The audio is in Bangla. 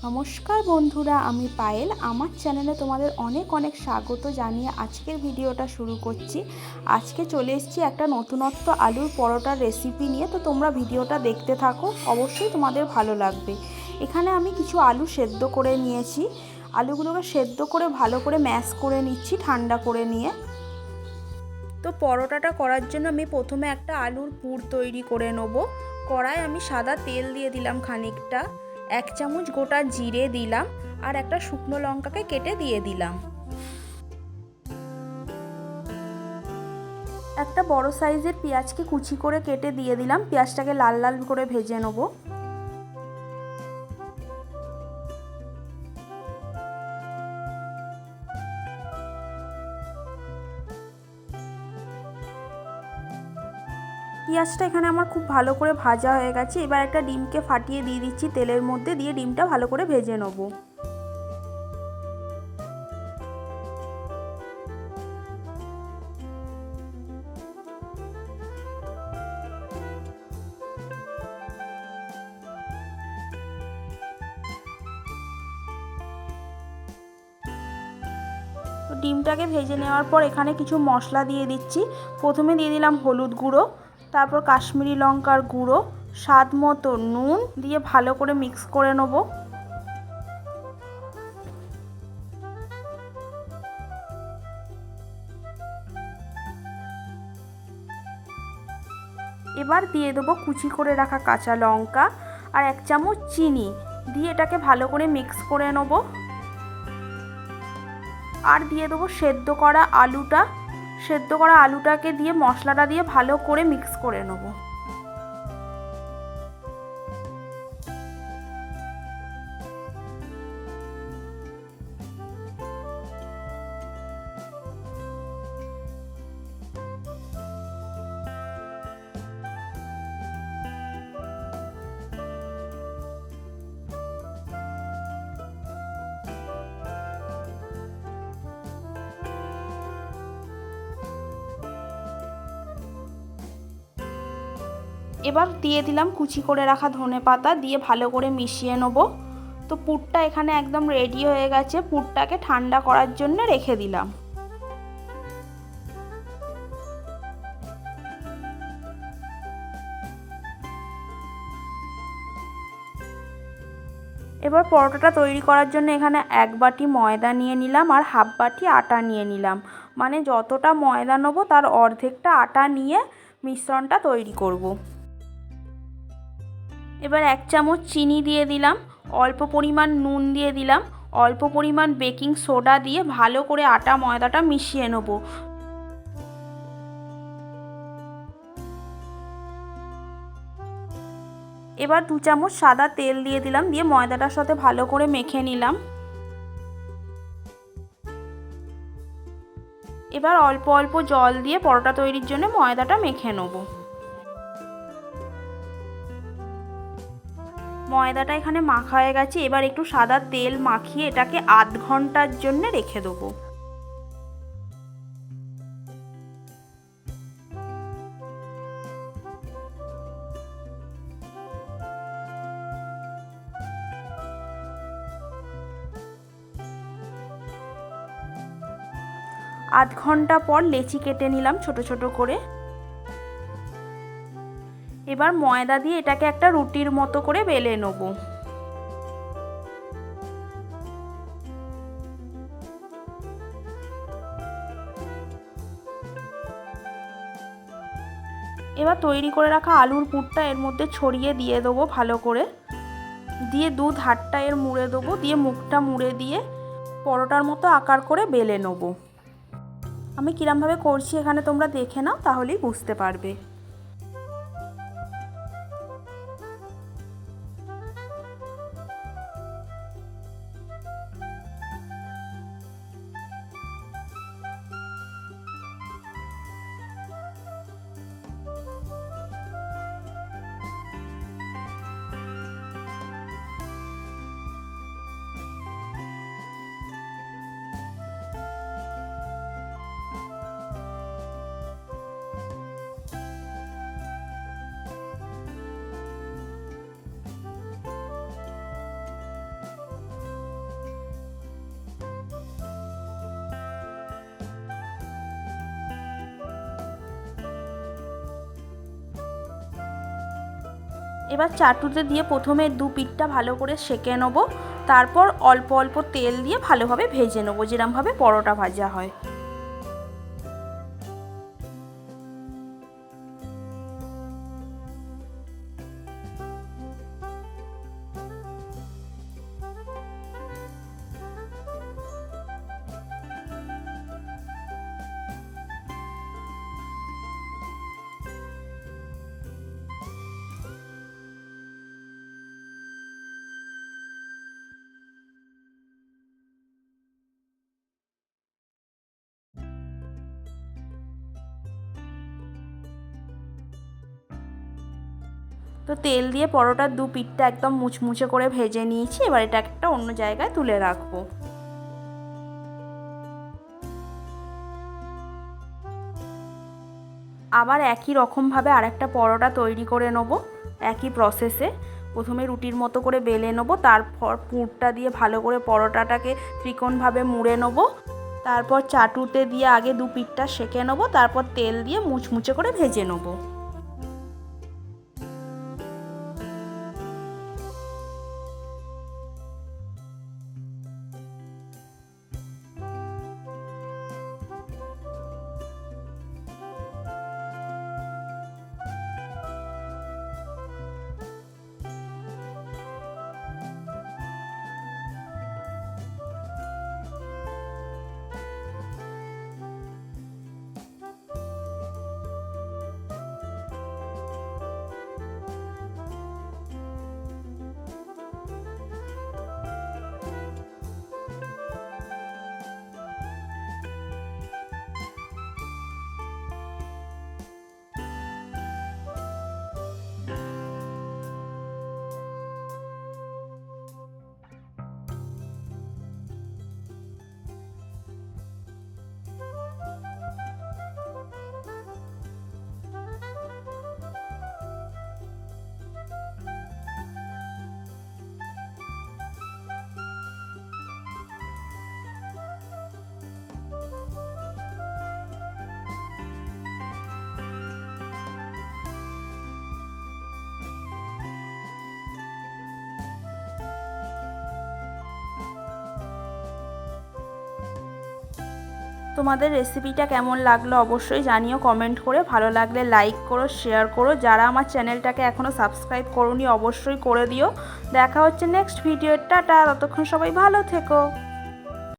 নমস্কার বন্ধুরা, আমি পায়েল। আমার চ্যানেলে তোমাদের অনেক অনেক স্বাগত জানিয়ে আজকের ভিডিওটা শুরু করছি। আজকে চলে এসেছি একটা নতুনত্ব আলুর পরোটার রেসিপি নিয়ে। তো তোমরা ভিডিওটা দেখতে থাকো, অবশ্যই তোমাদের ভালো লাগবে। এখানে আমি কিছু আলু সেদ্ধ করে নিয়েছি। আলুগুলোকে সেদ্ধ করে ভালো করে ম্যাশ করে নিচ্ছি ঠান্ডা করে নিয়ে। তো পরোটাটা করার জন্য আমি প্রথমে একটা আলুর পুর তৈরি করে নেব। কড়ায় আমি সাদা তেল দিয়ে দিলাম খানিকটা, 1 চামচ গোটা জিরে দিলাম, আর একটা শুকনো লঙ্কাকে কেটে দিয়ে দিলাম। একটা বড় সাইজের পেঁয়াজকে কুচি করে কেটে দিয়ে দিলাম। পেঁয়াজটাকে লাল লাল করে ভেজে নেব। পেঁয়াজটা এখানে আমার খুব ভালো করে ভাজা হয়ে গেছে। এবার একটা ডিমকে ফাটিয়ে দিয়ে দিচ্ছি তেলের মধ্যে, দিয়ে ডিমটা ভালো করে ভেজে নেব। তো ডিমটাকে ভেজে নেওয়ার পর এখানে কিছু মশলা দিয়ে দিচ্ছি। প্রথমে দিয়ে দিলাম হলুদ গুঁড়ো, তারপর কাশ্মীরি লঙ্কার গুঁড়ো, স্বাদ মতো নুন দিয়ে ভালো করে মিক্স করে নেব। এবার দিয়ে দেবো কুচি করে রাখা কাঁচা লঙ্কা আর 1 চামচ চিনি দিয়ে এটাকে ভালো করে মিক্স করে নেব। আর দিয়ে দেবো সেদ্ধ করা আলুটাকে দিয়ে মশলাটা দিয়ে ভালো করে মিক্স করে নেব। এবার দিয়ে দিলাম কুচি করে রাখা ধনেপাতা, দিয়ে ভালো করে মিশিয়ে নেব। তো পুরটা এখানে একদম রেডি হয়ে গেছে। পুরটাকে ঠান্ডা করার জন্য রেখে দিলাম। এবার পরোটাটা তৈরি করার জন্য এখানে 1 বাটি ময়দা নিয়ে নিলাম আর হাফ বাটি আটা নিয়ে নিলাম। মানে যতটা ময়দা নেব তার অর্ধেকটা আটা নিয়ে মিশ্রণটা তৈরি করব। এবার 1 চামচ চিনি দিয়ে দিলাম, অল্প পরিমাণ নুন দিয়ে দিলাম, অল্প পরিমাণ বেকিং সোডা দিয়ে ভালো করে আটা ময়দাটা মিশিয়ে নেব। এবার 2 চামচ সাদা তেল দিয়ে দিলাম, দিয়ে ময়দাটার সাথে ভালো করে মেখে নিলাম। এবার অল্প অল্প জল দিয়ে পরোটা তৈরির জন্য ময়দাটা মেখে নেব। ময়দাটা এখানে মাখা হয়ে গেছে। এবার একটু সাদা তেল মাখিয়ে এটাকে আধ ঘন্টার জন্য রেখে দেবো। আধ ঘন্টা পর লেচি কেটে নিলাম ছোট ছোট করে। এবার ময়দা দিয়ে এটাকে একটা রুটির মতো করে বেলে নেব। এবার তৈরি করে রাখা আলুর পুরটা এর মধ্যে ছড়িয়ে দিয়ে দেবো ভালো করে, দিয়ে 2 ধারটা এর মুড়ে দেবো, দিয়ে মুখটা মুড়ে দিয়ে পরোটার মতো আকার করে বেলে নেব। আমি কিরমভাবে করছি এখানে তোমরা দেখে নাও, তাহলেই বুঝতে পারবে। এবার চাটুতে দিয়ে প্রথমে দু পিঠটা ভালো করে সেঁকে নেব, তারপর অল্প অল্প তেল দিয়ে ভালোভাবে ভেজে নেব, যেরকমভাবে পরোটা ভাজা হয়। তো তেল দিয়ে পরোটার দু পিঠটা একদম মুচমুচে করে ভেজে নিয়েছি। এবার এটা একটা অন্য জায়গায় তুলে রাখবো। আবার একই রকমভাবে আরেকটা পরোটা তৈরি করে নেব, একই প্রসেসে। প্রথমে রুটির মতো করে বেলে নেব, তারপর পুরটা দিয়ে ভালো করে পরোটাটাকে ত্রিকোণভাবে মুড়ে নেব, তারপর চাটুতে দিয়ে আগে দু পিঠটা সেঁকে নেব, তারপর তেল দিয়ে মুচমুচে করে ভেজে নেব। তোমাদের রেসিপিটা কেমন লাগলো অবশ্যই জানিও কমেন্ট করে। ভালো লাগলে লাইক করো, শেয়ার করো। যারা আমার চ্যানেলটাকে এখনও সাবস্ক্রাইব করোনি অবশ্যই করে দিও। দেখা হচ্ছে নেক্সট ভিডিও। টাটা, ততক্ষণ সবাই ভালো থেকো।